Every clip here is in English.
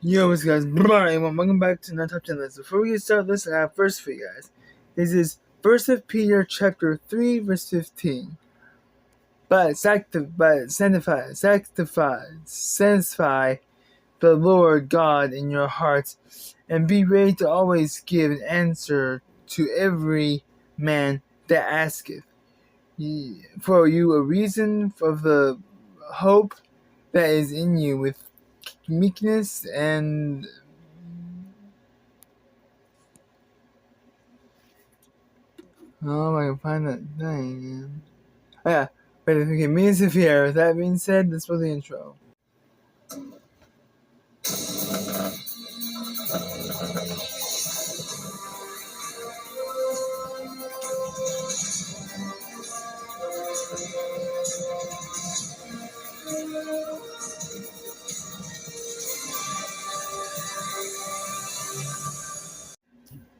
Yo, what's guys? Everyone, welcome back to another top 10 list. Before we get started, listen, I have first for you guys. This is 1 of Peter chapter 3, verse 15. But sanctify the Lord God in your hearts, and be ready to always give an answer to every man that asketh for you a reason of the hope that is in you with meekness and oh, I can find that thing. Oh, yeah, but okay, me and Sophia. With that being said, let's put the intro.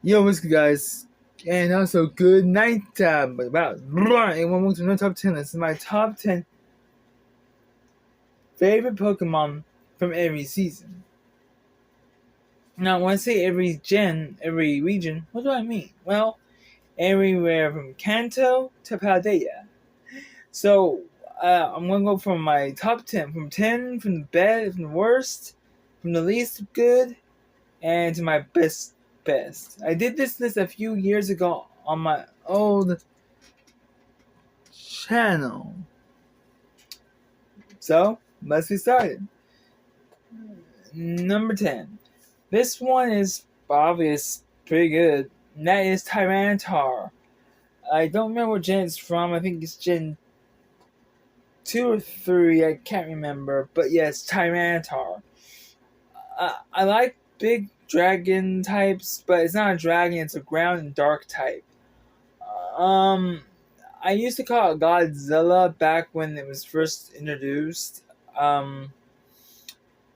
Yo, what's good, guys? And also, good night. And one more to no top 10. This is my top 10 favorite Pokemon from every season. Now, when I say every region, what do I mean? Well, everywhere from Kanto to Paldea. So, I'm going to go from my top 10. From 10, from the best, from the worst, from the least good, and to my best. I did this list a few years ago on my old channel. So, let's get started. Number 10. This one is obvious, pretty good. And that is Tyranitar. I don't remember what gen it's from. I think it's gen 2 or 3. I can't remember. But yes, Tyranitar. I like big dragon types, but it's not a dragon. It's a ground and dark type. I used to call it Godzilla back when it was first introduced. I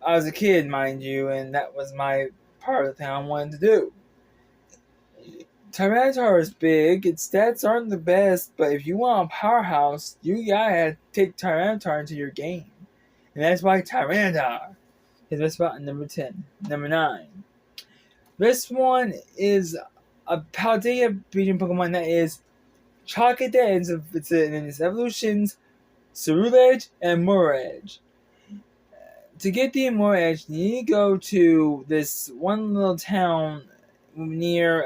was a kid, mind you, and that was my part of the thing I wanted to do. Tyranitar is big. Its stats aren't the best, but if you want a powerhouse, you gotta take Tyranitar into your game. And that's why Tyranitar is my spot in number 10. Number 9. This one is a Paldea region Pokemon that is Charcadet. It's in its evolutions, Ceruledge and Moradge. To get the Moradge, you need to go to this one little town near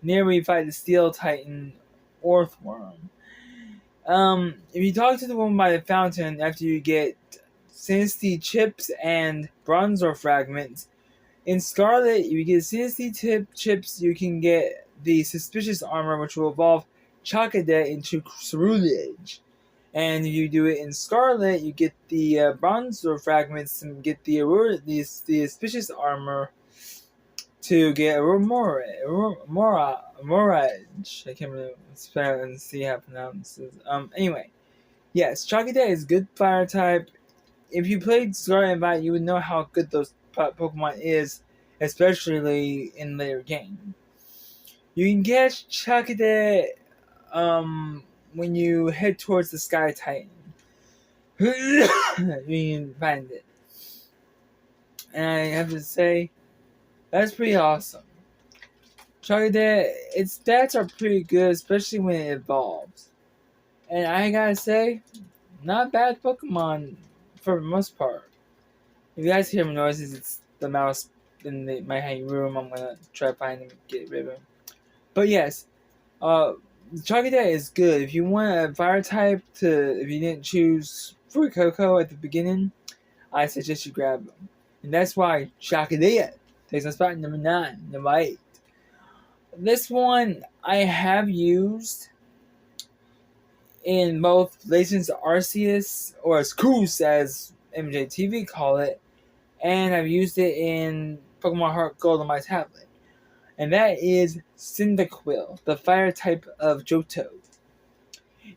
where you fight the Steel Titan Orthworm. If you talk to the woman by the fountain after you get Sinistea chips and Bronzor fragments, in Scarlet, if you get Sinistea chips, you can get the Suspicious Armor, which will evolve Charcadet into Ceruledge. And if you do it in Scarlet, you get the Bronzor fragments and get the Suspicious Armor to get Moradge. I can't really spell and see how it pronounces. Anyway, yes, Charcadet is good fire type. If you played Scarlet and Violet, you would know how good those Pokemon is, especially in later game. You can catch Charcadet when you head towards the Sky Titan. You can find it. And I have to say, that's pretty awesome. Charcadet, its stats are pretty good, especially when it evolves. And I gotta say, not bad Pokemon for the most part. If you guys hear noises, it's the mouse in my room. I'm gonna try to find him and get rid of him. But yes, Charcadet is good. If you want a fire type if you didn't choose Fuecoco at the beginning, I suggest you grab him. And that's why Charcadet takes my spot number 9, number 8. This one I have used in both Legends Arceus, or Arceus as MJTV call it, and I've used it in Pokemon Heart Gold on my tablet. And that is Cyndaquil, the fire type of Johto.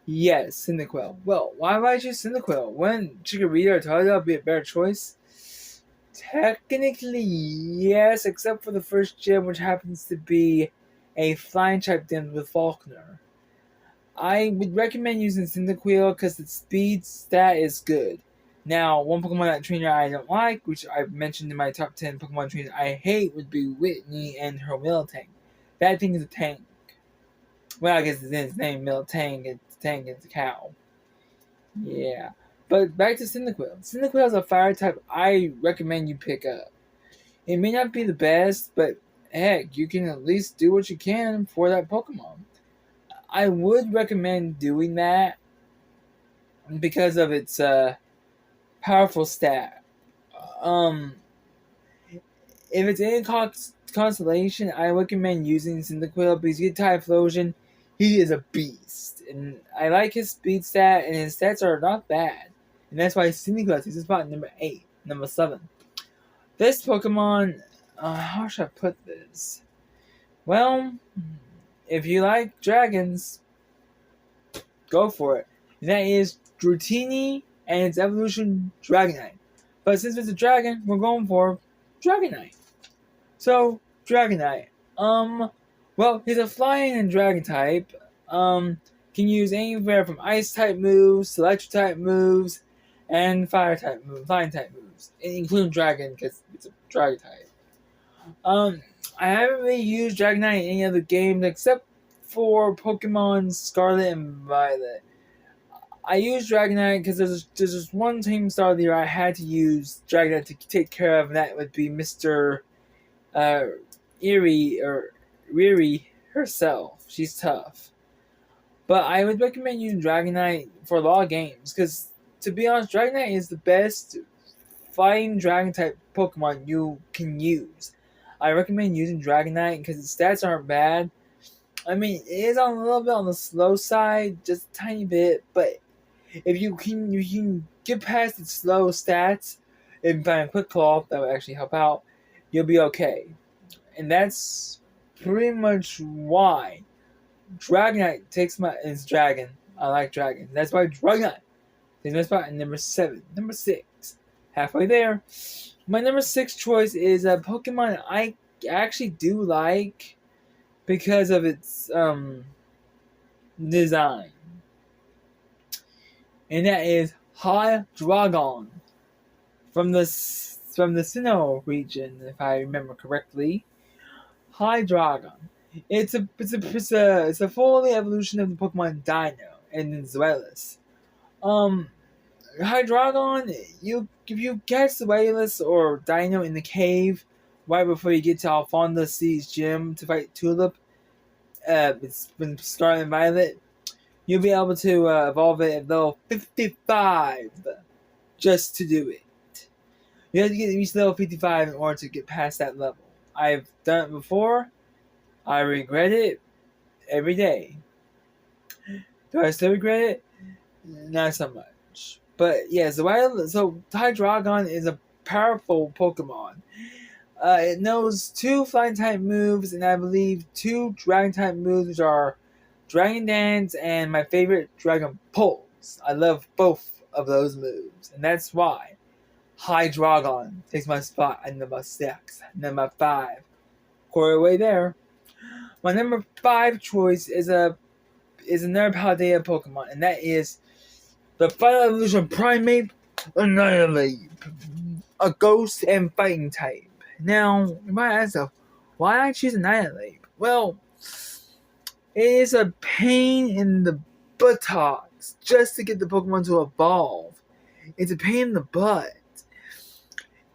Yes, Cyndaquil. Well, why would I choose Cyndaquil? Wouldn't Chikorita or Totodile be a better choice? Technically, yes, except for the first gym, which happens to be a flying type den with Falkner. I would recommend using Cyndaquil because its speed stat is good. Now, one Pokemon trainer I don't like, which I've mentioned in my top 10 Pokemon trainers I hate, would be Whitney and her Miltank. That thing is a tank. Well, I guess it's in its name, Miltank. It's a tank, it's a cow. Yeah. But back to Cyndaquil. Cyndaquil is a fire type I recommend you pick up. It may not be the best, but heck, you can at least do what you can for that Pokemon. I would recommend doing that because of its powerful stat. Um, if it's in constellation, I recommend using Cyndaquil because you get Typhlosion. He is a beast, and I like his speed stat, and his stats are not bad, and that's why Cyndaquil is spot number 8, number 7. This Pokemon, how should I put this? Well, if you like dragons, go for it. And that is Dratini and its evolution Dragonite. But since it's a dragon, we're going for Dragonite. So, Dragonite. Well, he's a flying and dragon type. Can use anywhere from ice type moves, electric type moves, and fire type moves, flying type moves, including dragon because it's a dragon type. I haven't really used Dragonite in any other games except for Pokemon Scarlet and Violet. I used Dragonite because there's just one team star of the year I had to use Dragonite to take care of, and that would be Mr. Eerie or Riri herself. She's tough. But I would recommend using Dragonite for a lot of games because, to be honest, Dragonite is the best fighting dragon type Pokemon you can use. I recommend using Dragonite because its stats aren't bad. I mean, it is a little bit on the slow side, just a tiny bit, but if you can get past its slow stats and find a Quick Claw, that would actually help out, you'll be okay. And that's pretty much why Dragonite takes my... It's dragon. I like dragon. That's why Dragonite takes my spot in number 7. Number 6. Halfway there. My number 6 choice is a Pokemon I actually do like because of its design. And that is Hydreigon from the Sinnoh region, if I remember correctly. Hydreigon. It's a full evolution of the Pokemon Dino and Zweilous. Hydreigon, if you catch Zweilous or Dino in the cave right before you get to Alfonda C's gym to fight Tulip, it's been Scarlet and Violet, you'll be able to evolve it at level 55 just to do it. You have to get at least level 55 in order to get past that level. I've done it before. I regret it every day. Do I still regret it? Not so much. But yeah, so Hydreigon is a powerful Pokemon. It knows 2 flying type moves, and I believe 2 dragon type moves, which are Dragon Dance and my favorite, Dragon Pulse. I love both of those moves, and that's why Hydreigon takes my spot at number 6. Number 5. Quarter way there. My number 5 choice is another Paldea Pokemon, and that is the Final Evolution Primate Annihilape, a ghost and fighting type. Now, you might ask yourself, why I choose Annihilape? Well, it is a pain in the buttocks just to get the Pokemon to evolve. It's a pain in the butt.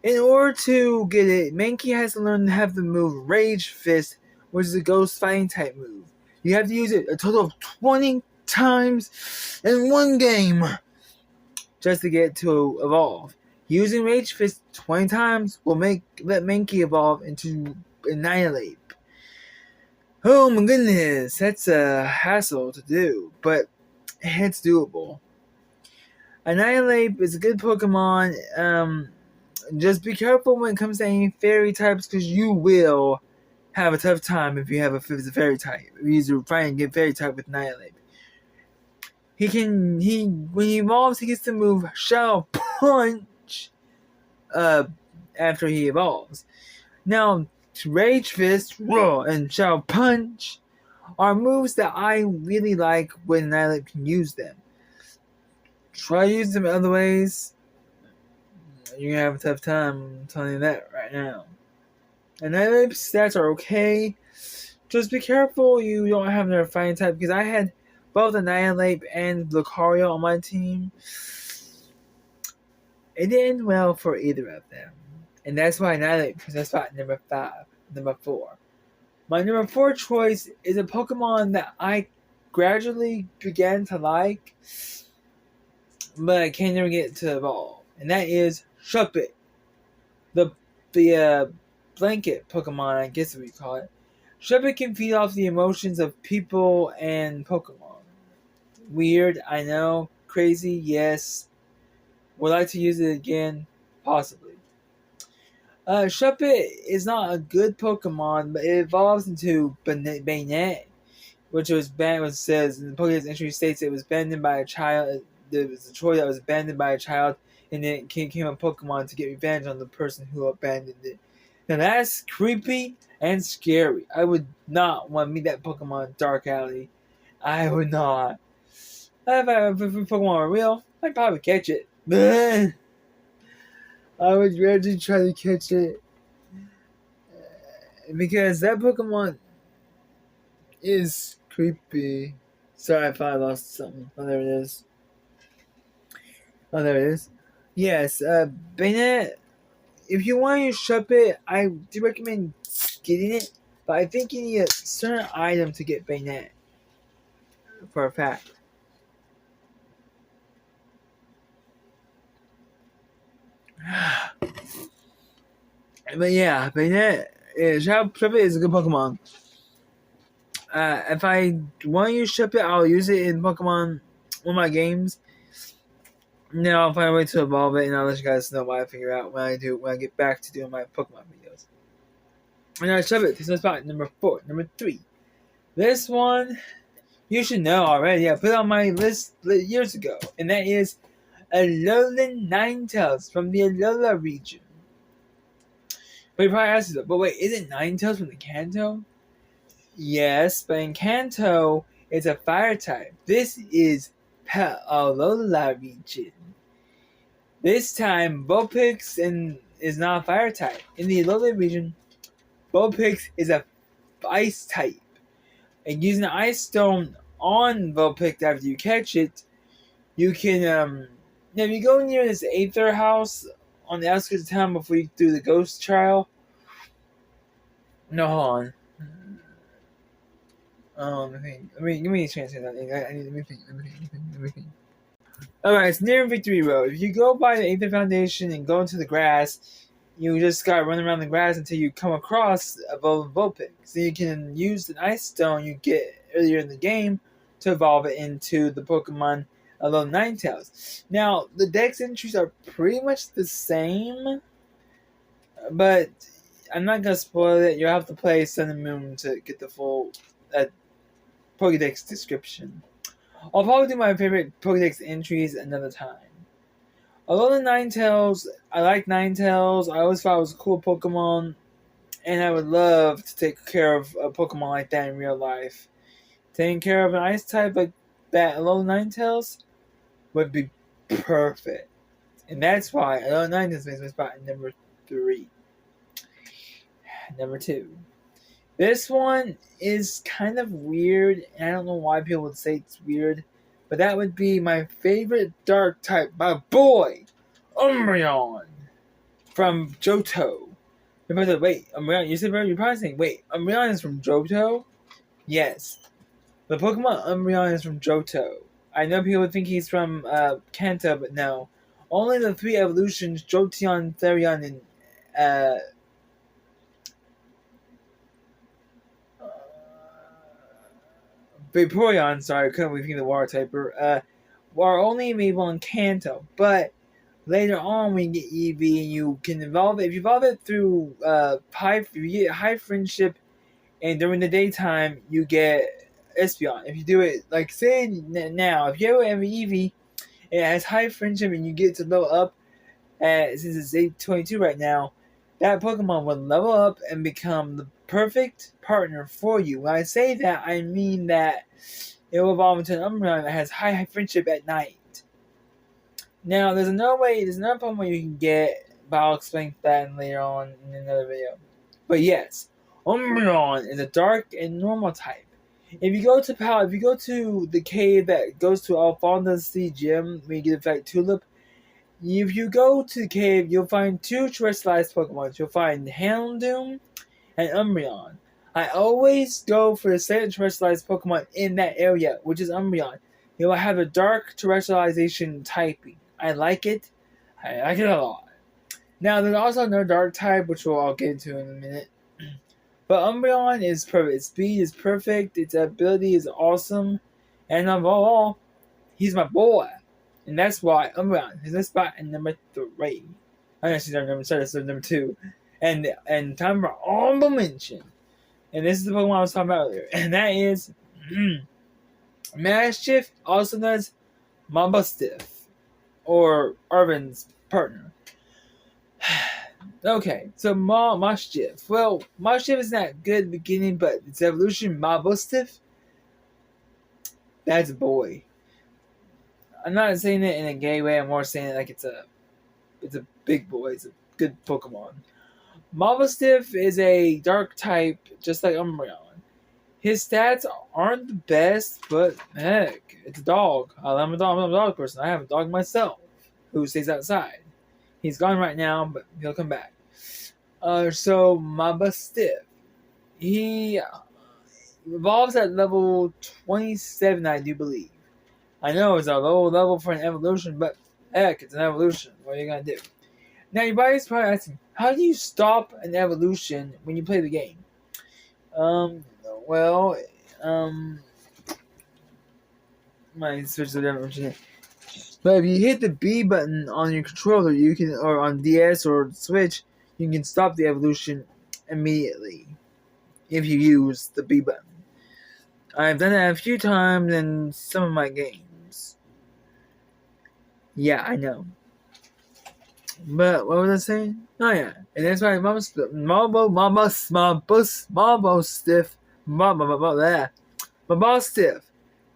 In order to get it, Mankey has to learn to have the move Rage Fist, which is a ghost fighting type move. You have to use it a total of 20 times in one game just to get it to evolve. Using Rage Fist 20 times will let Mankey evolve into Annihilape. Oh my goodness, that's a hassle to do, but it's doable. Annihilape is a good Pokemon. Just be careful when it comes to any fairy types, because you will have a tough time if it's a fairy type. If you try and get fairy type with Annihilape. When he evolves, he gets to move Shadow Punch after he evolves. Now, Rage Fist and Shadow Punch are moves that I really like when Annihilape can use them. Try to use them other ways. you're gonna have a tough time. I'm telling you that right now. And Nightlape's stats are okay. Just be careful you don't have another fighting type, because I had both Annihilape and Lucario on my team. It didn't end well for either of them. And that's why Annihilape was at spot number 4. My number 4 choice is a Pokemon that I gradually began to like, but I can't never get to evolve. And that is Shuppet. The blanket Pokemon, I guess we call it. Shuppet can feed off the emotions of people and Pokemon. Weird, I know. Crazy, yes. Would like to use it again? Possibly. Shuppet is not a good Pokemon, but it evolves into Banette, which was banned, which says in the Pokédex entry states it was abandoned by a child. There was a toy that was abandoned by a child, and then it became a Pokemon to get revenge on the person who abandoned it. Now that's creepy and scary. I would not want to meet that Pokemon Dark Alley. I would not. If Pokemon were real, I'd probably catch it. I would rather try to catch it. Because that Pokemon is creepy. Sorry if I lost something. Oh, there it is. Yes, Banette, if you want to use Shuppet, I do recommend getting it, but I think you need a certain item to get Banette. For a fact. But yeah, Banette, Shuppet is a good Pokemon. If I want to use Shuppet, I'll use it in Pokemon, one of my games. Then I'll find a way to evolve it, and I'll let you guys know what I figure out when I get back to doing my Pokemon videos. And I shove it to spot number 4. Number 3. This one, you should know already. I put it on my list years ago, and that is Alolan Ninetales from the Alola region. But you probably asked yourself, but wait, isn't Ninetales from the Kanto? Yes, but in Kanto, it's a fire type. This is Alola region. This time, Vulpix is not a fire type. In the Alola region, Vulpix is a ice type. And using the Ice Stone on Vulpix after you catch it, you can, now if you go near this Aether house on the outskirts of town before you do the ghost trial. No, hold on. Let me translate that. Let me think. Alright, it's near Victory Road. If you go by the Aether Foundation and go into the grass, you just gotta run around the grass until you come across a Vulpix. So you can use the Ice Stone you get earlier in the game to evolve it into the Pokemon Alolan Ninetales. Now, the Dex entries are pretty much the same, but I'm not gonna spoil it. You'll have to play Sun and Moon to get the full Pokédex description. I'll probably do my favorite Pokédex entries another time. Alolan Ninetales, I like Ninetales. I always thought it was a cool Pokemon, and I would love to take care of a Pokemon like that in real life. Taking care of an ice type like that Alolan Ninetales would be perfect. And that's why Alolan Ninetales makes my spot at number 3. Number 2. This one is kind of weird, and I don't know why people would say it's weird, but that would be my favorite dark type, my boy, Umbreon, from Johto. Wait, Umbreon, you're probably saying, wait, Umbreon is from Johto? Yes. The Pokemon Umbreon is from Johto. I know people would think he's from Kanto, but no. Only the 3 evolutions, Jolteon, Therion, and Vaporeon, sorry, I couldn't repeat the water typer, are only available in Kanto, but later on when you get Eevee and you can evolve it, if you evolve it through if you get high friendship and during the daytime you get Espeon. If you do it, like say now, if you have an Eevee and it has high friendship and you get to level up, since it's 822 right now, that Pokemon will level up and become the perfect partner for you. When I say that, I mean that it will evolve into an Umbreon that has high friendship at night. Now, there's another Pokemon where you can get, but I'll explain that later on in another video. But yes, Umbreon is a dark and normal type. If you go to the cave that goes to Alfonda's Sea Gym, when you get Effect Tulip, if you go to the cave, you'll find two terrestrialized Pokemon. You'll find Houndoom and Umbreon. I always go for the second terrestrialized Pokemon in that area, which is Umbreon. It will have a dark terrestrialization typing. I like it. I like it a lot. Now, there's also another dark type, which I'll get into in a minute. But Umbreon is perfect. Its speed is perfect. Its ability is awesome. And above all, he's my boy. And that's why Umbreon is this spot at number 3. I actually number 2. And time for honorable mention. And this is the Pokemon I was talking about earlier. And that is Maschiff, also known as Mabustiff, or Arvin's partner. Okay, so Maschiff. Well, Maschiff is not good at the beginning, but its evolution, Mabustiff, that's a boy. I'm not saying it in a gay way. I'm more saying it like it's a big boy. It's a good Pokemon. Mabustiff is a dark type, just like Umbreon. His stats aren't the best, but heck, it's a dog. I'm a dog person. I have a dog myself who stays outside. He's gone right now, but he'll come back. So Mabustiff, he evolves at level 27, I do believe. I know it's a low level for an evolution, but heck, it's an evolution. What are you gonna do? Now, your body's probably asking, how do you stop an evolution when you play the game? Might switch to a different machine. But if you hit the B button on your controller, or on DS or Switch, you can stop the evolution immediately if you use the B button. I've done that a few times in some of my games. Yeah, I know. But what was I saying? Oh yeah, and that's why Mabustiff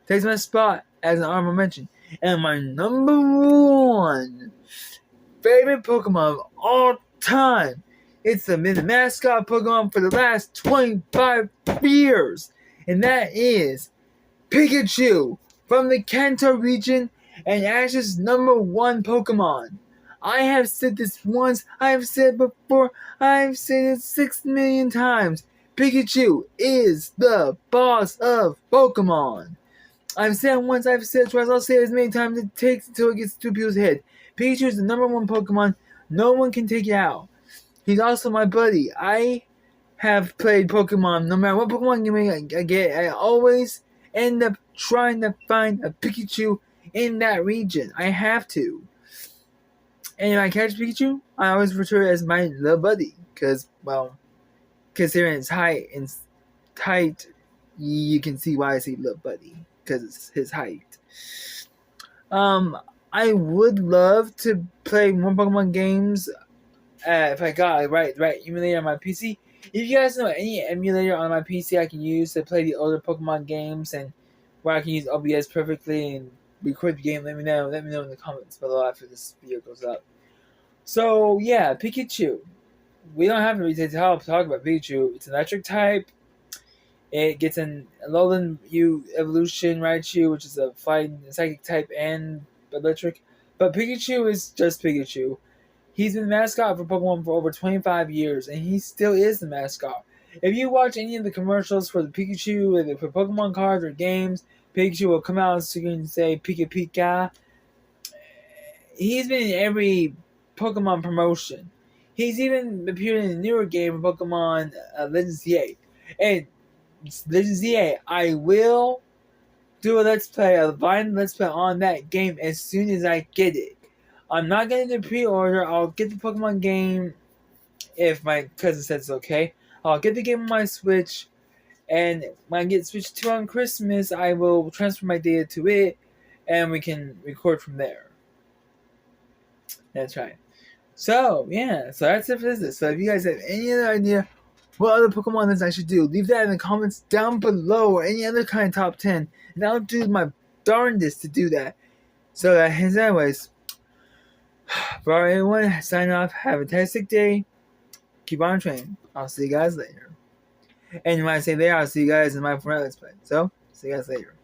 takes my spot as an honorable mention, and my number 1 favorite Pokemon of all time. It's been the mascot Pokemon for the last 25 years, and that is Pikachu from the Kanto region and Ash's number 1 Pokemon. I have said this once, I have said it before, I have said it 6 million times. Pikachu is the boss of Pokemon. I've said it once, I've said it twice, I'll say it as many times as it takes until it gets to people's head. Pikachu is the number 1 Pokemon. No one can take it out. He's also my buddy. I have played Pokemon. No matter what Pokemon game I get, I always end up trying to find a Pikachu in that region. I have to. And if I catch Pikachu, I always refer to it as my little buddy. Because, well, considering its height, you can see why I say little buddy. Because it's his height. I would love to play more Pokemon games if I got the right emulator on my PC. If you guys know any emulator on my PC I can use to play the older Pokemon games and where I can use OBS perfectly and record the game, let me know in the comments below after this video goes up. So yeah, Pikachu. We don't have to talk about Pikachu. It's an electric type. It gets an Alolan evolution, Raichu, which is a fighting psychic type and electric. But Pikachu is just Pikachu. He's been the mascot for Pokemon for over 25 years, and he still is the mascot. If you watch any of the commercials for the Pikachu, whether for Pokemon cards or games, Pikachu will come out on screen and say Pika Pika. He's been in every Pokemon promotion. He's even appeared in the newer game of Pokemon Legends Z8. And Legends Z8, I will do a Let's Play, a Vine Let's Play on that game as soon as I get it. I'm not going to do pre-order. I'll get the Pokemon game if my cousin says it's okay. I'll get the game on my Switch, and when I get Switch 2 on Christmas, I will transfer my data to it, and we can record from there. That's right. So, yeah. So that's it for this. So if you guys have any other idea what other Pokemon lists I should do, leave that in the comments down below, or any other kind of top 10, and I'll do my darndest to do that. So, anyways, For everyone, sign off. Have a fantastic day. Keep on training. I'll see you guys later. And when I say there, I'll see you guys in my Let's Play. So, see you guys later.